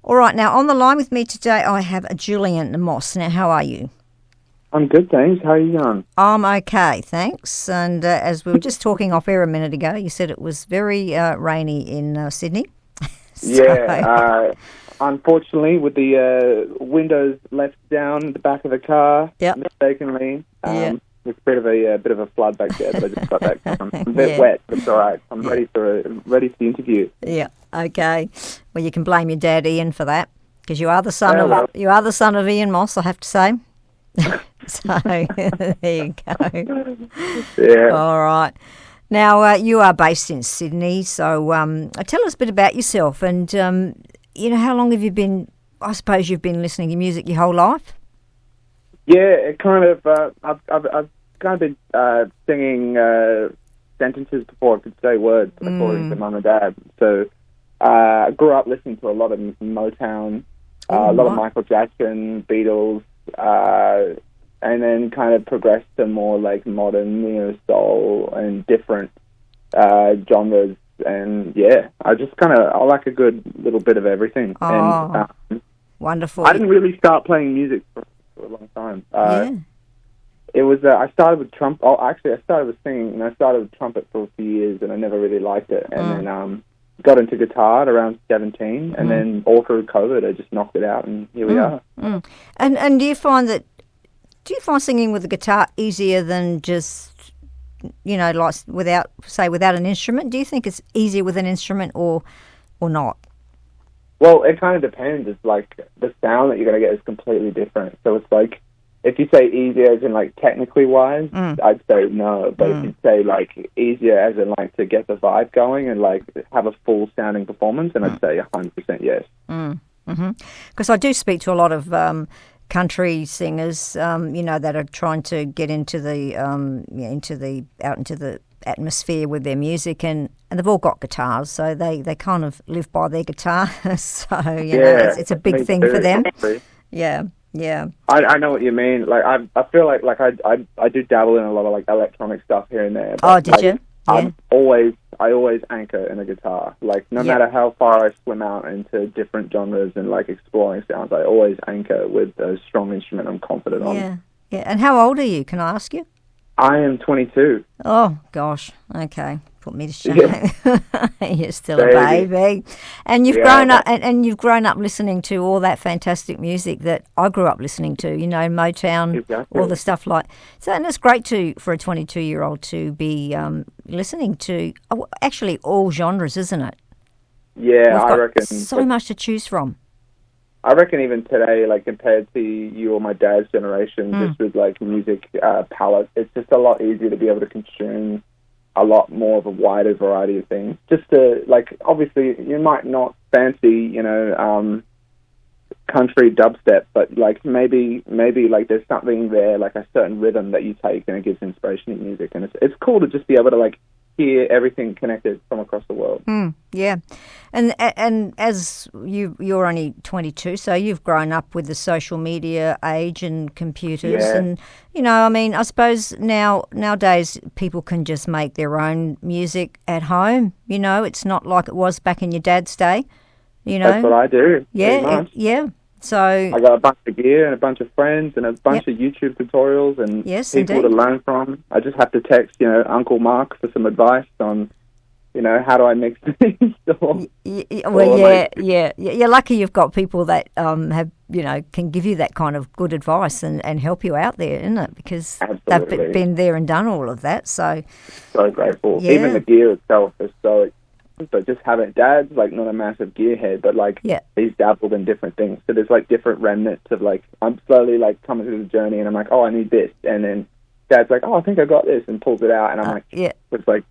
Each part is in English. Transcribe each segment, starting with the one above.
All right, now on the line with me today, I have Julian Moss. Now, how are you? I'm good, thanks. How are you going? I'm okay, thanks. And as we were just talking off air a minute ago, you said it was very rainy in Sydney. Yeah, unfortunately, with the windows left down the back of the car, mistakenly, it's a bit of a flood back there. But I just got that. I'm a bit wet, but it's all right. I'm ready for the interview. Yeah. Okay. Well, you can blame your dad, Ian, for that, because you are the son of Ian Moss, I have to say. So there you go. Yeah. All right. Now you are based in Sydney, so tell us a bit about yourself. And how long have you been? I suppose you've been listening to music your whole life. Yeah, it kind of. I've kind of been singing sentences before I could say words, according to mum and dad. So I grew up listening to a lot of Motown, a lot of Michael Jackson, Beatles. And then kind of progressed to more like modern, soul and different genres. And I like a good little bit of everything. Oh, and, wonderful. I didn't really start playing music for a long time. It was, I started with trumpet. Oh, actually, I started with singing, and I started with trumpet for a few years, and I never really liked it. And then got into guitar at around 17, and then all through COVID, I just knocked it out, and here we are. And do you find singing with the guitar easier than just, like without an instrument? Do you think it's easier with an instrument or not? Well, it kind of depends. It's like the sound that you're going to get is completely different. So it's like, if you say easier as in like technically wise, I'd say no. But if you say like easier as in like to get the vibe going and like have a full sounding performance, then I'd say 100% yes. Because I do speak to a lot of country singers, that are trying to get into the atmosphere with their music, and they've all got guitars, so they kind of live by their guitar. So it's a big thing for them. Yeah. I know what you mean. Like I feel like I do dabble in a lot of like electronic stuff here and there. Oh, did you? Yeah. I always anchor in a guitar. Like no matter how far I swim out into different genres and like exploring sounds, I always anchor with a strong instrument I'm confident on. Yeah. And how old are you? Can I ask you? I am 22. Oh gosh. Okay. Put me to shame. Yeah. You're still a baby, and you've grown up, and you've grown up listening to all that fantastic music that I grew up listening to. Motown, all the stuff like. So, and it's great for a 22-year-old to be listening to actually all genres, isn't it? Yeah, I reckon so much to choose from. I reckon even today, like compared to you or my dad's generation, just with like music palette, it's just a lot easier to be able to consume a lot more of a wider variety of things. Just to, like, obviously you might not fancy, country dubstep, but like maybe like there's something there, like a certain rhythm that you take and it gives inspiration in music. And it's cool to just be able to like hear everything connected from across the world. Yeah. And as you're only 22, so you've grown up with the social media age and computers. And, I suppose nowadays people can just make their own music at home. It's not like it was back in your dad's day. That's what I do. Yeah. So I got a bunch of gear and a bunch of friends and a bunch of YouTube tutorials and people to learn from. I just have to text, Uncle Mark for some advice on, how do I mix things? You're lucky you've got people that have, can give you that kind of good advice and help you out there, isn't it? Because they've been there and done all of that. So grateful. Yeah. Even the gear itself is so expensive. But just having Dad's like not a massive gearhead, but like he's dabbled in different things. So there's like different remnants of like I'm slowly like coming through the journey, and I'm like, oh, I need this, and then Dad's like, oh, I think I got this, and pulls it out, and I'm like, it's like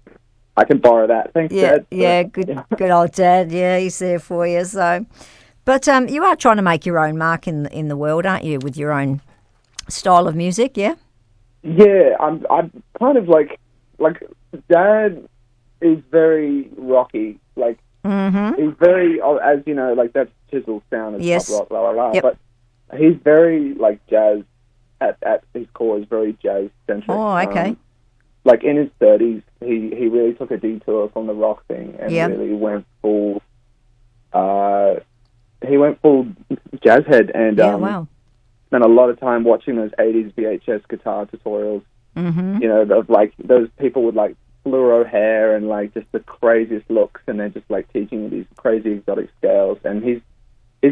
I can borrow that. Thanks, Dad. Good old Dad. Yeah, he's there for you. So, but you are trying to make your own mark in the world, aren't you, with your own style of music? Yeah. Yeah, I'm kind of like Dad is very rocky, like he's very, as you know, like that's chisel sound and pop rock, blah blah blah. But he's very like jazz at his core, is very jazz centric. Oh, okay. Like in his 30s, he really took a detour from the rock thing and really went full he went full jazz head and wow. spent a lot of time watching those 80s VHS guitar tutorials. Mm-hmm. You know, of like those people with like fluoro hair and like just the craziest looks, and they're just like teaching you these crazy exotic scales. And he's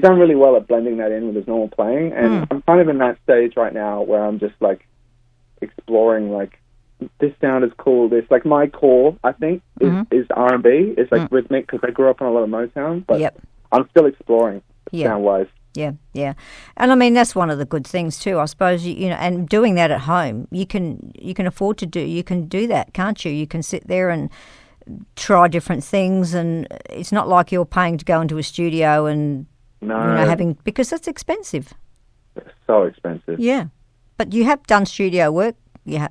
done really well at blending that in with his normal playing. And I'm kind of in that stage right now where I'm just like exploring like, this sound is cool. This, like, my core, I think, is R&B. It's like rhythmic because I grew up on a lot of Motown, but I'm still exploring sound-wise. Yeah, yeah. And I mean, that's one of the good things too, I suppose, you know, and doing that at home, you can afford to do, you can do that, can't you? You can sit there and try different things, and it's not like you're paying to go into a studio and, because that's expensive. It's so expensive. Yeah. But you have done studio work. Yeah,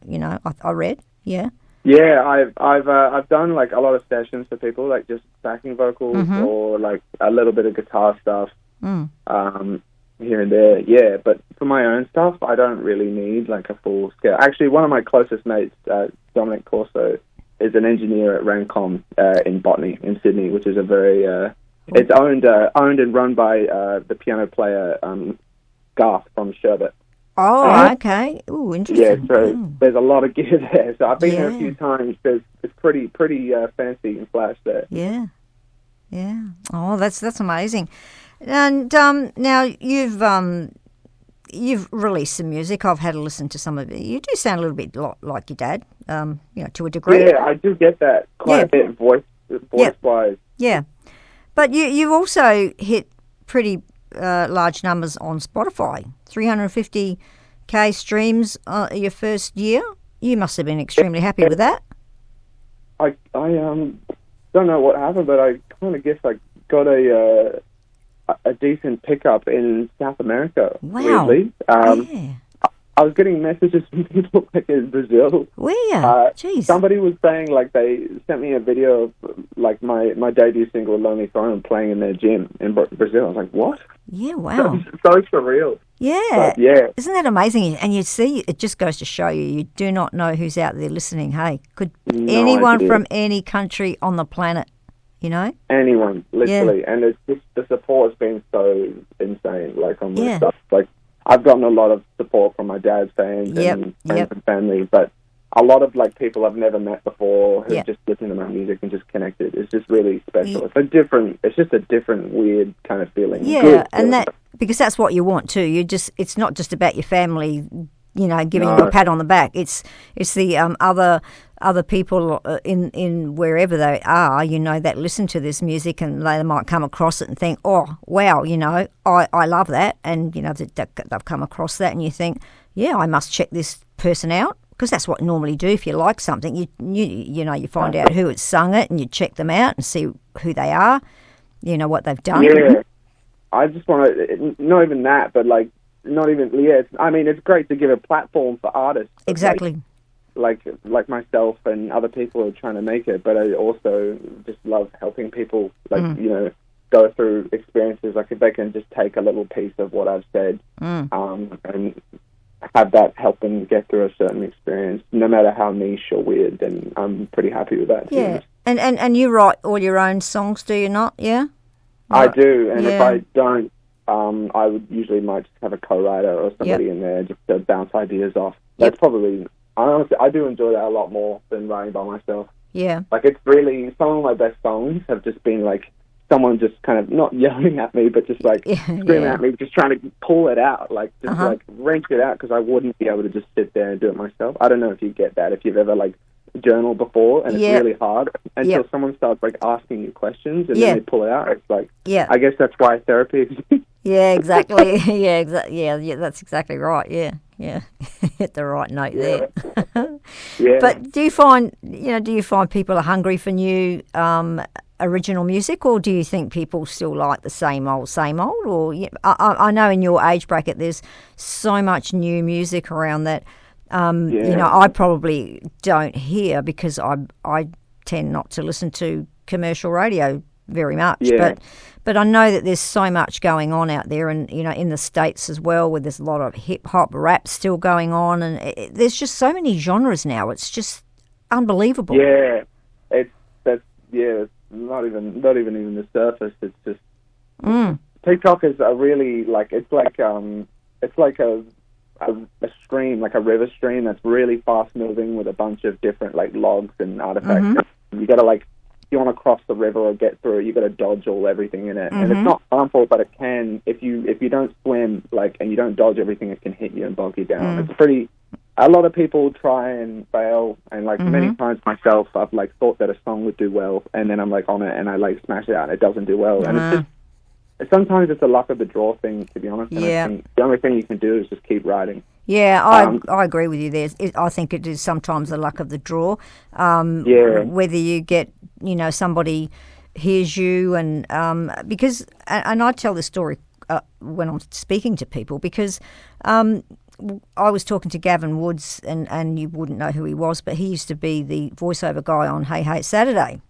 you know, I read. Yeah. Yeah, I've done like a lot of sessions for people, like just backing vocals or like a little bit of guitar stuff here and there. Yeah, but for my own stuff, I don't really need like a full scale. Actually, one of my closest mates, Dominic Corso, is an engineer at Rancom in Botany in Sydney, which is a very it's owned and run by the piano player Garth from Sherbet. Oh, okay. Ooh, interesting. Yeah, so there's a lot of gear there. So I've been there a few times. It's pretty fancy and flash there. Yeah, yeah. Oh, that's amazing. And now you've released some music. I've had a listen to some of it. You do sound a little bit like your dad, you know, to a degree. Yeah, I do get that quite a bit voice-wise. Yeah, but you've also hit pretty large numbers on Spotify. 350k streams your first year. You must have been extremely happy with that. I don't know what happened, but I kind of guess I got a decent pickup in South America. Wow. Weirdly. I was getting messages from people like in Brazil. Where? Jeez. Somebody was saying, like, they sent me a video of, like, my debut single, Lonely Throne, playing in their gym in Brazil. I was like, what? Yeah, wow. So surreal. Yeah. But, yeah. Isn't that amazing? And you see, it just goes to show you do not know who's out there listening. Hey, could anyone from any country on the planet, you know? Anyone, literally. Yeah. And it's just, the support has been so insane, like, on my stuff. Like, I've gotten a lot of support from my dad's fans and friends and family, but a lot of like people I've never met before who just listened to my music and just connected. It's just really special. It's just a different weird kind of feeling. Yeah, and that because that's what you want too. It's not just about your family, you know, giving you a pat on the back. It's the other people in wherever they are, you know, that listen to this music and they might come across it and think, oh, wow, you know, I love that. And, you know, they've come across that and you think, yeah, I must check this person out. Because that's what you normally do if you like something. You know, you find out who has sung it and you check them out and see who they are, you know, what they've done. Yeah, I just want to, not even that, but like, not even, I mean, it's great to give a platform for artists. Exactly. Like myself and other people who are trying to make it, but I also just love helping people, like, you know, go through experiences. Like if they can just take a little piece of what I've said and have that help them get through a certain experience, no matter how niche or weird, then I'm pretty happy with that. Yeah, and you write all your own songs, do you not? Yeah? I do, and if I don't, I would usually might just have a co-writer or somebody in there just to bounce ideas off. That's probably... I do enjoy that a lot more than writing by myself. Yeah. Like, it's really, some of my best songs have just been, like, someone just kind of, not yelling at me, but just, like, screaming at me, just trying to pull it out, like, just, like, wrench it out, because I wouldn't be able to just sit there and do it myself. I don't know if you get that, if you've ever, like, journaled before, and it's really hard until someone starts, like, asking you questions, and then they pull it out. It's like, I guess that's why therapy exists. Yeah, exactly. Yeah, that's exactly right. Yeah. Hit the right note there. But do you find people are hungry for new original music, or do you think people still like the same old? Or I know in your age bracket there's so much new music around that you know, I probably don't hear because I tend not to listen to commercial radio very much. But I know that there's so much going on out there, and you know, in the States as well, where there's a lot of hip hop, rap still going on, and there's just so many genres now. It's just unbelievable. Yeah, it's not even the surface. It's just TikTok is a really it's like a stream, like a river stream that's really fast moving with a bunch of different like logs and artifacts. You gotta if you want to cross the river or get through it, you gotta dodge everything in it. And it's not harmful, but it can, if you don't swim and you don't dodge everything, it can hit you and bog you down. It's a lot of people try and fail, and many times myself, I've thought that a song would do well, and then I'm on it and I smash it out and it doesn't do well. And it's just, sometimes it's a luck of the draw thing, to be honest. And I think the only thing you can do is just keep writing. Yeah, I agree with you there. I think it is sometimes the luck of the draw. Whether you get, somebody hears you, and because, and I tell this story when I'm speaking to people, because I was talking to Gavin Woods, and you wouldn't know who he was, but he used to be the voiceover guy on Hey Hey Saturday.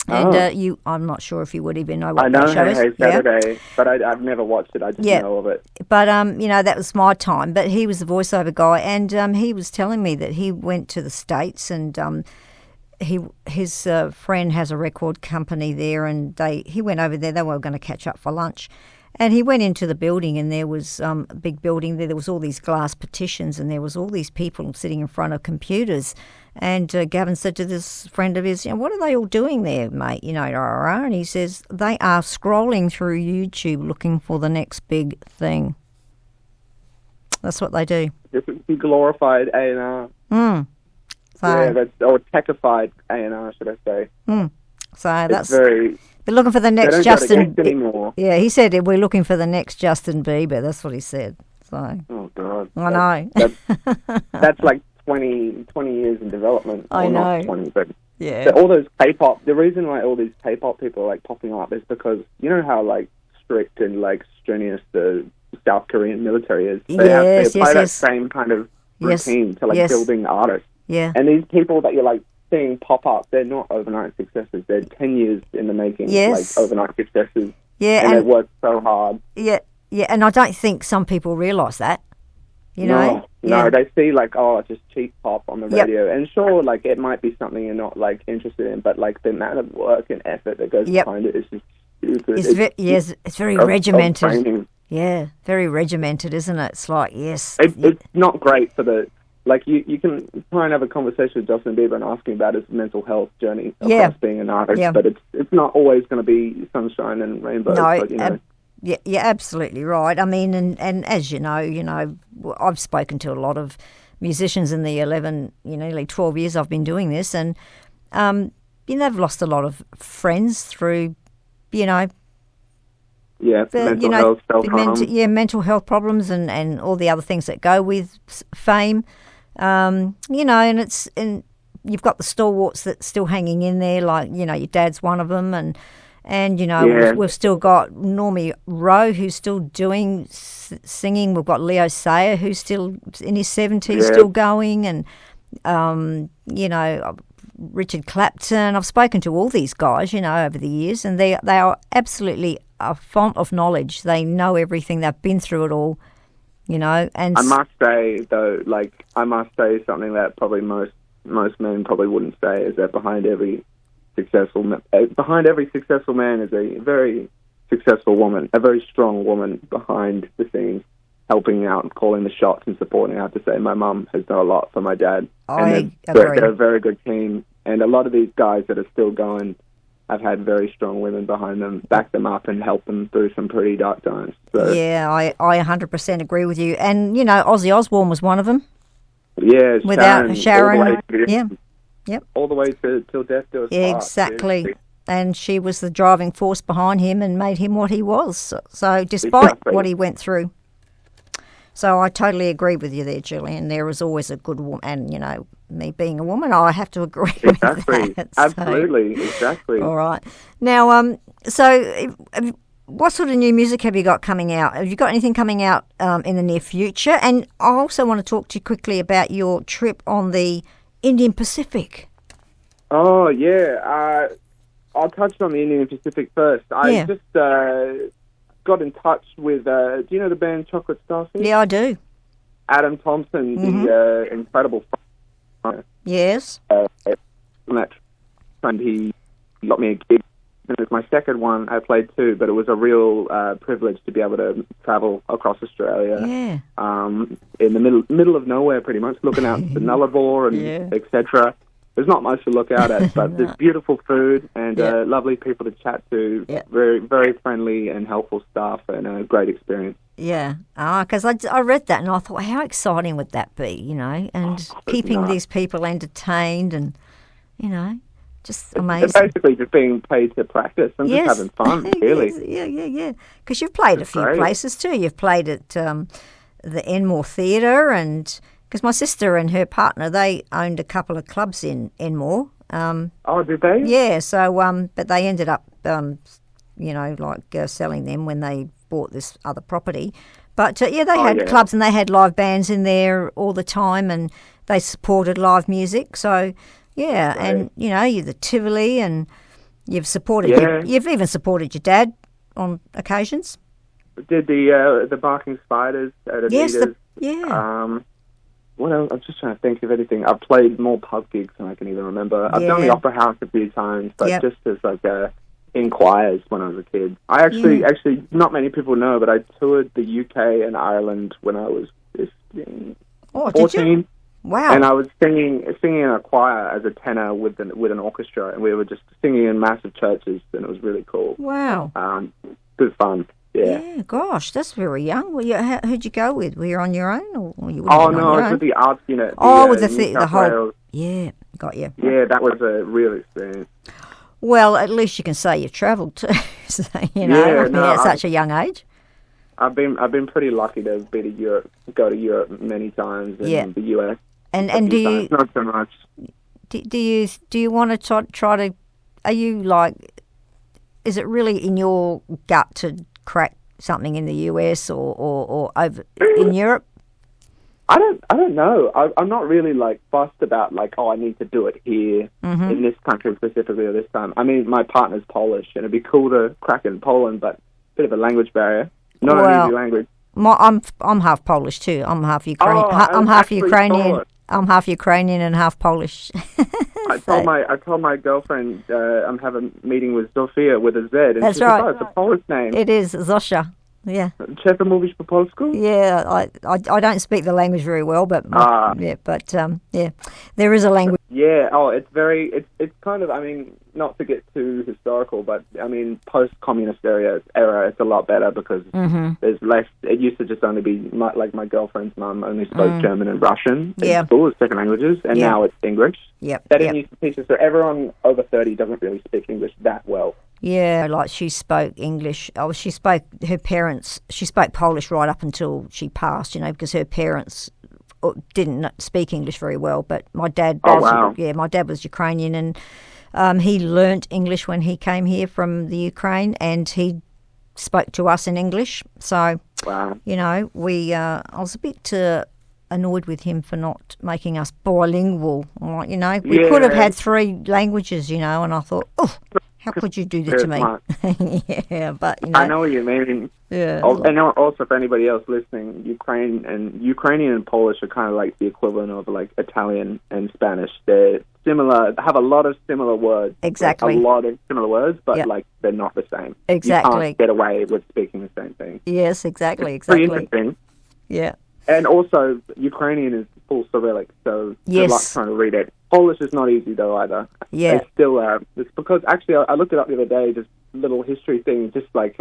And I'm not sure if you would even know what that show is. I know Hey Saturday, but I've never watched it. I just know of it. But, that was my time. But he was the voiceover guy, and he was telling me that he went to the States, and his friend has a record company there, and he went over there. They were going to catch up for lunch. And he went into the building, and there was a big building there. There was all these glass partitions, and there was all these people sitting in front of computers. And Gavin said to this friend of his, what are they all doing there, mate? And he says, they are scrolling through YouTube looking for the next big thing. That's what they do. It's glorified A&R. Or techified A&R, should I say. So that's very... They're looking for the next Justin anymore. Yeah, he said we're looking for the next Justin Bieber. That's what he said. So. Oh God. I know. That's 20 years in development. I know. Not 20, but yeah. All those K-pop. The reason why all these K-pop people are popping up is because you know how strict and strenuous the South Korean military is. They apply that same kind of routine to building artists. Yeah. And these people that you're seeing pop up, they're not overnight successes. They're 10 years in the making, overnight successes. Yeah, and they work so hard. Yeah, and I don't think some people realise that. No, they see just cheap pop on the radio, and sure, it might be something you're not interested in, but the amount of work and effort that goes behind it is just stupid. It's very regimented. Yeah, very regimented, isn't it? It's it's not great for the. You can try and have a conversation with Justin Bieber and ask him about his mental health journey across being an artist, but it's not always going to be sunshine and rainbows. No, you're absolutely right. I mean, and as you know, I've spoken to a lot of musicians in the 12 years I've been doing this, and they've lost a lot of friends through, mental health, self-harm. Mental health problems and all the other things that go with fame. And you've got the stalwarts that's still hanging in there, your dad's one of them, and we've still got Normie Rowe, who's still doing singing. We've got Leo Sayer, who's still in his 70s, still going, and Richard Clapton. I've spoken to all these guys, over the years, and they are absolutely a font of knowledge. They know everything. They've been through it all. And I must say though, something that probably most men probably wouldn't say is that behind every successful man is a very successful woman, a very strong woman behind the scenes, helping out, calling the shots, and supporting. I have to say, my mum has done a lot for my dad. I agree. They're a very good team, and a lot of these guys that are still going have had very strong women behind them, back them up, and help them through some pretty dark times. So, yeah, I 100% agree with you. And, Ozzy Osbourne was one of them. Yeah, Sharon. All the way till death do us part. Exactly. And she was the driving force behind him and made him what he was. So despite what he went through. So I totally agree with you there, Julian. There is always a good woman. And, me being a woman, I have to agree with that. Absolutely. Exactly. All right. Now, so what sort of new music have you got coming out? Have you got anything coming out in the near future? And I also want to talk to you quickly about your trip on the Indian Pacific. Oh, yeah. I'll touch on the Indian Pacific first. I just got in touch with, do you know the band Chocolate Starfish? Yeah, I do. Adam Thompson, the incredible yes. And he got me a gig and it's my second one. I played two, but it was a real privilege to be able to travel across Australia. In the middle of nowhere, pretty much, looking out to Nullarbor and etc. There's not much to look out at, but there's beautiful food and lovely people to chat to. Very, very friendly and helpful staff, and a great experience. Yeah, because I read that and I thought, how exciting would that be, you know, and keeping these people entertained and, you know, just amazing. It's basically just being paid to practice and just having fun, really. Yeah. Because you've played a few places too. You've played at the Enmore Theatre, and because my sister and her partner, they owned a couple of clubs in Enmore. Did they? Yeah, so, but they ended up, you know, like selling them when they bought this other property. But, they had clubs and they had live bands in there all the time, and they supported live music. So, and, you know, you're the Tivoli, and you've supported, you've even supported your dad on occasions. Did the Barking Spiders at Adidas. Yes, What else? I'm just trying to think of anything. I've played more pub gigs than I can even remember. I've done the Opera House a few times, but just as like in choirs when I was a kid. I actually, not many people know, but I toured the UK and Ireland when I was 14. Did you? Wow! And I was singing in a choir as a tenor with an orchestra, and we were just singing in massive churches, and it was really cool. Wow! Good fun. Yeah, gosh, that's very young. Who'd you go with? Were you on your own, or you? No, it was with the arts unit. With the whole. Wales. Yeah, got you. Yeah, that was a real experience. Well, at least you can say you've travelled too. So, you know, at such a young age. I've been pretty lucky to go to Europe many times, and the US. And do you not so much? Do you want to try to? Are you like? Is it really in your gut to crack something in the US or over in Europe? I don't know. I'm not really like fussed about like, I need to do it here in this country specifically or this time. I mean, my partner's Polish, and it'd be cool to crack in Poland, but a bit of a language barrier. Not an easy language. I'm half Polish too. I'm half Ukrainian. I'm half Ukrainian. I'm half Ukrainian and half Polish. I told my girlfriend I'm having a meeting with Zofia with a Z, and that's she right. said, it's a Polish name. It is Zofia. Yeah. Czech mówisz po polsku? Yeah, I don't speak the language very well, but there is a language. Yeah. It's kind of, I mean, not to get too historical, but I mean, post-communist era, it's a lot better because there's less. It used to just only be my girlfriend's mum only spoke German and Russian in school as second languages, and now it's English. They didn't used to teach us, so everyone over 30 doesn't really speak English that well. Yeah, like she spoke English. She spoke Polish right up until she passed, you know, because her parents didn't speak English very well. But my dad my dad was Ukrainian, and he learnt English when he came here from the Ukraine, and he spoke to us in English. So, you know, I was a bit annoyed with him for not making us bilingual. You know, we could have had 3 languages, you know, and I thought, how could you do this to me? Yeah, but you know. I know what you mean. Yeah. And also, for anybody else listening, Ukrainian and Polish are kind of like the equivalent of like Italian and Spanish. They're similar, have a lot of similar words. Exactly. Like, a lot of similar words, but like they're not the same. Exactly. You can't get away with speaking the same thing. Yes, exactly. Pretty interesting. Yeah. And also, Ukrainian is full Cyrillic, so good luck trying to read it. Polish is not easy, though, either. Yeah. It's still, it's because, actually, I looked it up the other day, just little history things, just like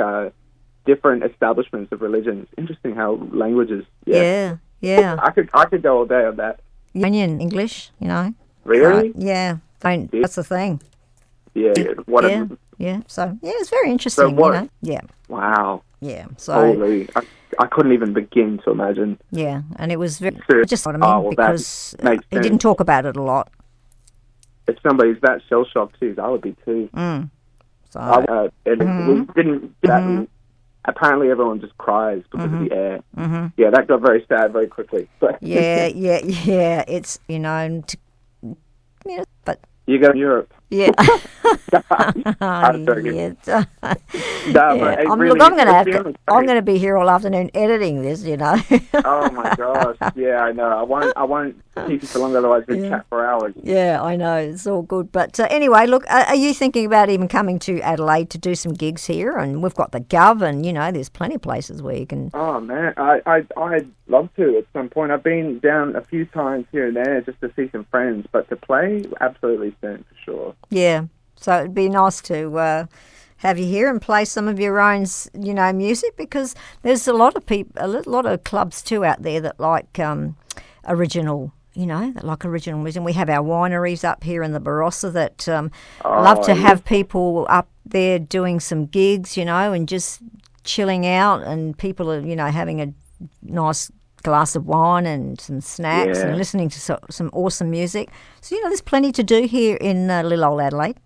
different establishments of religions. Interesting how languages, Yeah. I could go all day on that. Ukrainian English, you know. Really? Yeah. That's the thing. Yeah. Yeah. So, it's very interesting, you know. Yeah. Wow. Yeah. So. Holy, I couldn't even begin to imagine. Yeah, and it was very just what I mean, because he didn't talk about it a lot. If somebody's that shell-shocked too, I would be too. So, we didn't. Apparently, everyone just cries because of the air. Yeah, that got very sad very quickly. But yeah. It's but you go to Europe. Yeah. I'm joking. Yeah. No, but it really, I'm going to be here all afternoon editing this, you know. Oh my gosh! Yeah, I know. I won't keep you for long, otherwise we'll chat for hours. Yeah, I know. It's all good. But anyway, look, are you thinking about even coming to Adelaide to do some gigs here? And we've got the Gov, and you know, there's plenty of places where you can. Oh man, I'd love to at some point. I've been down a few times here and there just to see some friends, but to play, absolutely soon for sure. Yeah, so it'd be nice to have you here and play some of your own, you know, music, because there's a lot of people, a lot of clubs too out there that like original, you know, that like original music. And we have our wineries up here in the Barossa that love to have people up there doing some gigs, you know, and just chilling out, and people are, you know, having a nice glass of wine and some snacks and listening to some awesome music. So, you know, there's plenty to do here in little old Adelaide.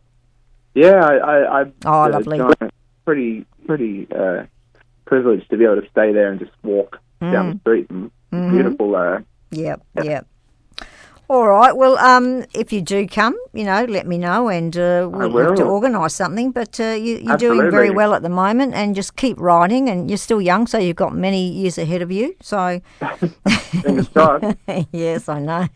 Yeah, I lovely. Pretty privileged to be able to stay there and just walk down the street. And beautiful. Yep. All right. Well, if you do come, you know, let me know, and we'll have to organise something. But you're doing very well at the moment, and just keep writing. And you're still young, so you've got many years ahead of you. So, fingers crossed. Yes, I know.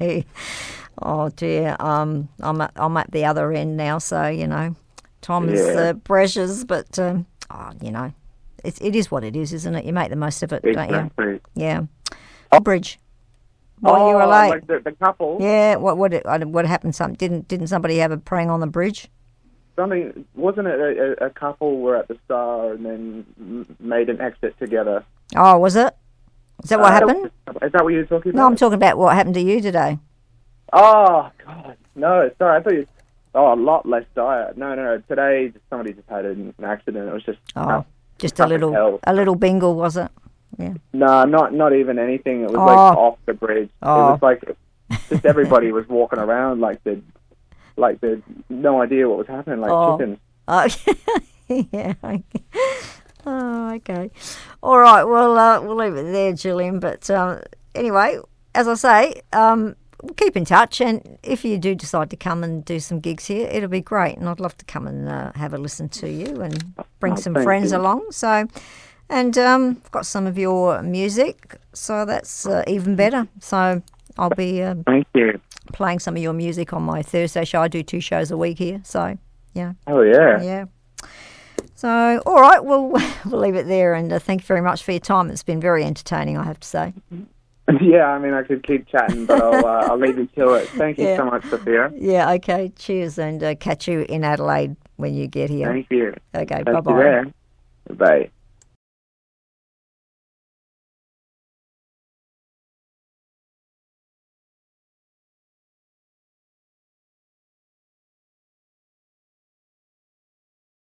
Oh dear. I'm at the other end now, so you know, time is precious. But you know, it is what it is, isn't it? You make the most of it, don't you? Yeah. Bridge. Why you were late? Like the couple. Yeah. What happened? Didn't somebody have a prang on the bridge? Something, wasn't it? A couple were at the Star and then made an exit together. Oh, was it? Is that what happened? Is that what you were talking about? No, I'm talking about what happened to you today. Oh God, no! Sorry, I thought you. Oh, a lot less dire. No. Today, somebody just had an accident. It was just. Just a little bingle, was it? Yeah. No, not even anything. It was like off the bridge. It was like just everybody was walking around like they'd no idea what was happening, like chickens. Oh, yeah. Oh, okay. All right. Well, we'll leave it there, Julian. But anyway, as I say, we'll keep in touch, and if you do decide to come and do some gigs here, it'll be great, and I'd love to come and have a listen to you and bring some friends along. So. And I've got some of your music, so that's even better. So I'll be thank you. Playing some of your music on my Thursday show. I do 2 shows a week here, so yeah. Oh, yeah. Yeah. So, all right, well, we'll leave it there, and thank you very much for your time. It's been very entertaining, I have to say. Yeah, I mean, I could keep chatting, but I'll leave you to it. Thank you so much, Zofia. Yeah, okay, cheers, and catch you in Adelaide when you get here. Thank you. Okay, bye-bye. Bye.